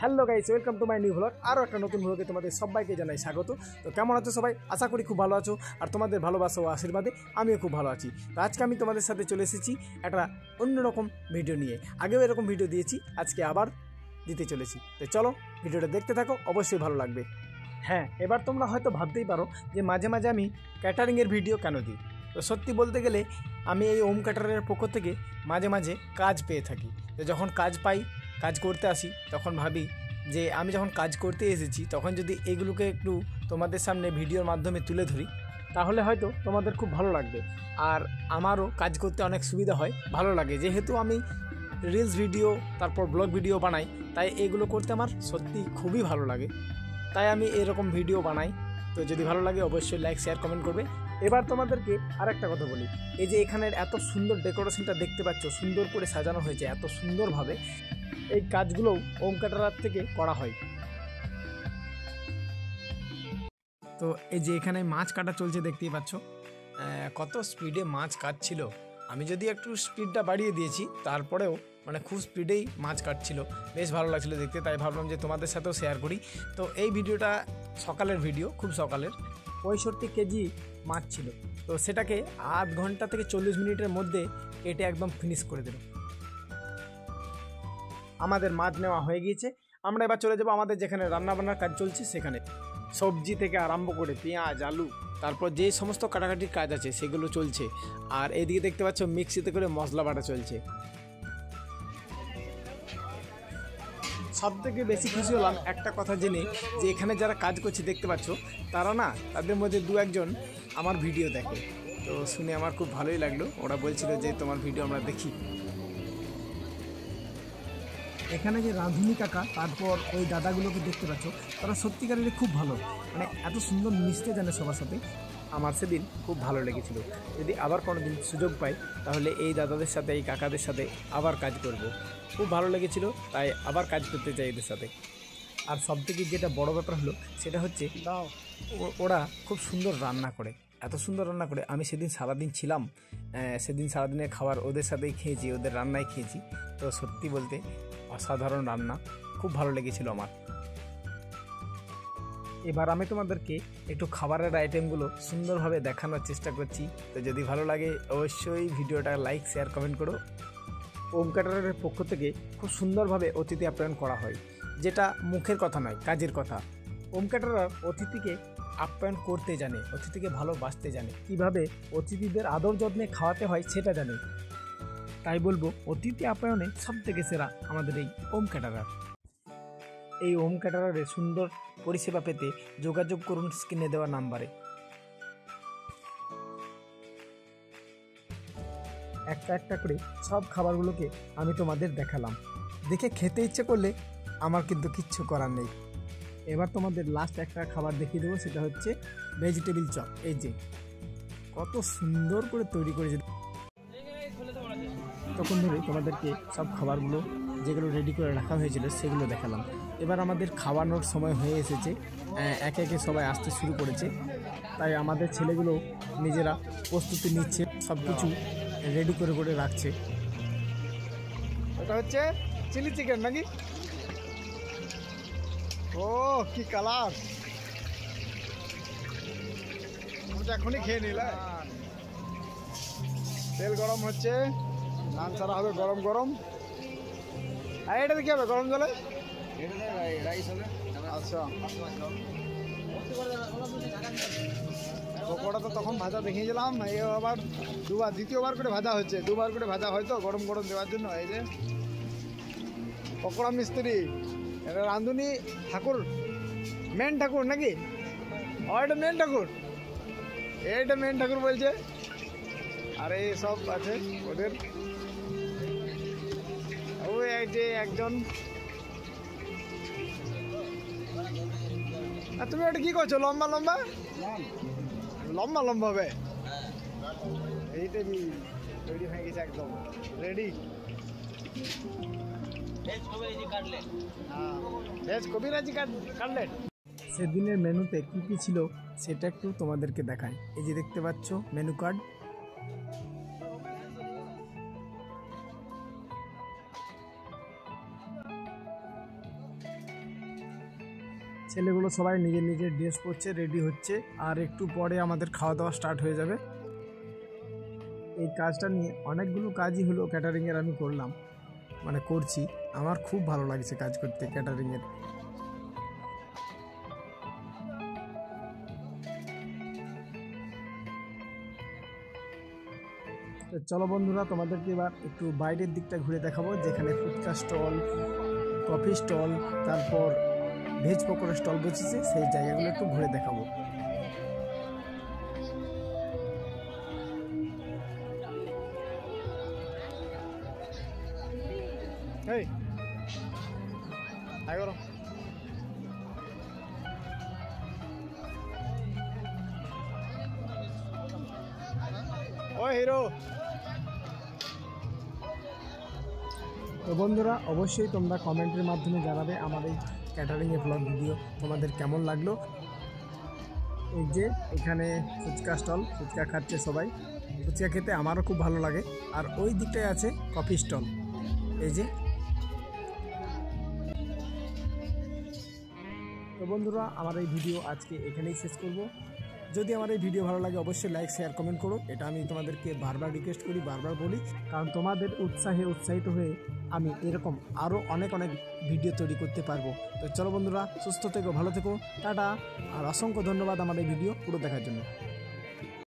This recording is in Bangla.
Hello guys, welcome to my new blog. আরও একটা নতুন ব্লগে তোমাদের সবাইকে জানাই স্বাগত। তো কেমন আছো সবাই? আশা করি খুব ভালো আছো, আর তোমাদের ভালোবাসা ও আশীর্বাদে আমিও খুব ভালো আছি। তো আজকে আমি তোমাদের সাথে চলে এসেছি একটা অন্যরকম ভিডিও নিয়ে। আগেও এরকম ভিডিও দিয়েছি, আজকে আবার দিতে চলেছি। তো চলো ভিডিওটা দেখতে থাকো, অবশ্যই ভালো লাগবে। হ্যাঁ, এবার তোমরা হয়তো ভাবতেই পারো যে মাঝে মাঝে আমি ক্যাটারিংয়ের ভিডিও কেন দিই। তো সত্যি বলতে গেলে আমি এই ওম ক্যাটারের পক্ষ থেকে মাঝে মাঝে কাজ পেয়ে থাকি। তো যখন কাজ পাই, কাজ করতে আসি, তখন ভাবি যে আমি যখন কাজ করতে এসেছি তখন যদি এগুলোকে একটু তোমাদের সামনে ভিডিওর মাধ্যমে তুলে ধরি, তাহলে হয়তো তোমাদের খুব ভালো লাগবে। আর আমারও কাজ করতে অনেক সুবিধা হয়, ভালো লাগে। যেহেতু আমি রিলস ভিডিও তারপর ব্লগ ভিডিও বানাই, তাই এগুলো করতে আমার সত্যি খুবই ভালো লাগে। তাই আমি এরকম ভিডিও বানাই। তো যদি ভালো লাগে অবশ্যই লাইক, শেয়ার, কমেন্ট করবে। এবার তোমাদেরকে আরেকটা কথা বলি, এই যে এখানের এত সুন্দর ডেকোরেশনটা দেখতে পাচ্ছ, সুন্দর করে সাজানো হয়েছে এত সুন্দরভাবে, এই কাজগুলোও ওম ক্যাটারার থেকে করা হয়। তো এই যে এখানে মাছ কাটা চলছে, দেখতেই পাচ্ছ কত স্পিডে মাছ কাটছিল। আমি যদি একটু স্পিডটা বাড়িয়ে দিয়েছি, তারপরেও মানে খুব স্পিডেই মাছ কাটছিল, বেশ ভালো লাগছিলো দেখতে। তাই ভাবলাম যে তোমাদের সাথেও শেয়ার করি। তো এই ভিডিওটা সকালের ভিডিও, খুব সকালের। 65 কেজি মাছ ছিল, তো সেটাকে আধ ঘন্টা থেকে 40 মিনিটের মধ্যে কেটে একদম ফিনিশ করে দিল। আমাদের মাছ নেওয়া হয়ে গিয়েছে। আমরা এবার চলে যাবো আমাদের যেখানে রান্নাবান্নার কাজ চলছে সেখানে। সবজি থেকে আরম্ভ করে পেঁয়াজ, আলু, তারপর যে সমস্ত কাটাকাটির কাজ আছে সেগুলো চলছে। আর এইদিকে দেখতে পাচ্ছ মিক্সিতে করে মশলা বাটা চলছে। সব থেকে বেশি খুশি হলাম একটা কথা জেনে, যে এখানে যারা কাজ করছে দেখতে পাচ্ছ, তারা না, তাদের মধ্যে দু একজন আমার ভিডিও দেখে। তো শুনে আমার খুব ভালোই লাগলো। ওরা বলছিল যে তোমার ভিডিও আমরা দেখি। এখানে যে রাঁধুনি কাকা, তারপর ওই দাদাগুলোকে দেখতে পাচ্ছ, তারা সত্যিকারের খুব ভালো, মানে এত সুন্দর মিশতে জানে সবার সাথে। আমার সেদিন খুব ভালো লেগেছিল। যদি আবার কোনো দিন সুযোগ পাই, তাহলে এই দাদাদের সাথে, এই কাকাদের সাথে আবার কাজ করব। খুব ভালো লেগেছিল, তাই আবার কাজ করতে চাই এদের সাথে। আর সবথেকে যেটা বড় ব্যাপার হলো, সেটা হচ্ছে ওরা খুব সুন্দর রান্না করে, এত সুন্দর রান্না করে। আমি সেদিন সারাদিন ছিলাম, সেদিন সারাদিনের খাবার ওদের সাথেই খেয়েছি, ওদের রান্নায় খেয়েছি। তো সত্যি বলতে অসাধারণ রান্না, খুব ভালো লেগেছিল আমার। এবার আমি তোমাদেরকে একটু খাবারের আইটেমগুলো সুন্দরভাবে দেখানোর চেষ্টা করছি। তো যদি ভালো লাগে অবশ্যই ভিডিওটা লাইক, শেয়ার, কমেন্ট করো। ওম ক্যাটারারের পক্ষ থেকে খুব সুন্দরভাবে অতিথি আপ্যায়ন করা হয়, যেটা মুখের কথা নয়, কাজের কথা। ওম ক্যাটারার অতিথিকে আপ্যায়ন করতে জানে, অতিথিকে ভালোবাসতে জানে, কীভাবে অতিথিদের আদর যত্নে খাওয়াতে হয় সেটা জানে। তাই বলবো অতিথি আপ্যায়নে সব থেকে সেরা আমাদের এই ওম ক্যাটারার। এই ওম ক্যাটারারের সুন্দর পরিষেবা পেতে যোগাযোগ করুন স্ক্রিনে দেওয়া নাম্বারে। একটা একটা করে সব খাবারগুলোকে আমি তোমাদের দেখালাম, দেখে খেতে ইচ্ছে করলে আমার কিন্তু কিচ্ছু করার নেই। এবার তোমাদের লাস্ট একটা খাবার দেখিয়ে দেবো, সেটা হচ্ছে ভেজিটেবিল চপ। এই যে কত সুন্দর করে তৈরি করেছে। তখন ধরে তোমাদেরকে সব খাবারগুলো যেগুলো রেডি করে রাখা হয়েছিল সেগুলো দেখালাম। এবার আমাদের খাওয়ানোর সময় হয়ে এসেছে, একে একে সবাই আসতে শুরু করেছে। তাই আমাদের ছেলেগুলো নিজেরা প্রস্তুতি নিচ্ছে, সব কিছু রেডি করে করে রাখছে। এটা হচ্ছে চিলি চিকেন নাকি? ও কি কালার! এখনই খেয়ে নিলে। তেল গরম হচ্ছে, নান ছাড়া হবে গরম গরম। আর এটাতে কি হবে গরম জলে? আচ্ছা, পকোড়া তো তখন ভাজা দেখিয়েছিলাম, এই আবার দ্বিতীয়বার করে ভাজা হচ্ছে। দুবার করে ভাজা হয়তো গরম গরম দেওয়ার জন্য। এই যে পকোড়া মিস্ত্রি, এটা রাঁধুনি ঠাকুর, মেন ঠাকুর নাকি? এটা মেন ঠাকুর, এইটা মেন ঠাকুর বলছে। আর এই সব আছে ওদের। ওই যে একজন, তুমি এটা কি করছো? লম্বা লম্বা লম্বা লম্বা হবে। এইটা তৈরি হয়ে গেছে, একদম রেডি। ভেজ কবিরাজি কাটলেট। সেদিনের মেনুতে কী কী ছিল সেটা একটু তোমাদেরকে দেখাই। এই যে দেখতে পাচ্ছ মেনু কার্ড। ছেলেগুলো সবাই নিজের নিজের ড্রেস পরছে, রেডি হচ্ছে, আর একটু পরে আমাদের খাওয়া দাওয়া স্টার্ট হয়ে যাবে। এই কাজটা নিয়ে অনেকগুলো কাজই হলো ক্যাটারিংয়ের আমি করলাম, মানে করছি। আমার খুব ভালো লাগছে কাজ করতে ক্যাটারিংয়ের। তো চলো বন্ধুরা, তোমাদেরকে এবার একটু বাইরের দিকটা ঘুরে দেখাবো, যেখানে ফুচকা স্টল, কফি স্টল, তারপর ভেজ পকোড়া স্টল বসেছে, সেই জায়গাগুলো একটু ঘুরে দেখাবো। এই আয় করো। ও হিরো। তো বন্ধুরা, অবশ্যই তোমরা কমেন্টের মাধ্যমে জানাবে আমার এই ক্যাটারিংয়ের ব্লগ ভিডিও তোমাদের কেমন লাগলো। এই যে এখানে ফুচকা স্টল, ফুচকা খাচ্ছে সবাই, ফুচকা খেতে আমারও খুব ভালো লাগে। আর ওই দিকটায় আছে কফি স্টল। এই যে, তো বন্ধুরা, আমার এই ভিডিও আজকে এখানেই শেষ করব। যদি আমার এই ভিডিও ভালো লাগে অবশ্যই লাইক, শেয়ার, কমেন্ট করো। এটা আমি তোমাদেরকে বারবার রিকোয়েস্ট করি, বারবার বলি, কারণ তোমাদের উৎসাহে উৎসাহিত হয়ে আমি এরকম আরও অনেক অনেক ভিডিও তৈরি করতে পারবো। তো চলো বন্ধুরা, সুস্থ থেকো, ভালো থেকো, টাটা। আর অসংখ্য ধন্যবাদ আমার এই ভিডিও পুরো দেখার জন্য।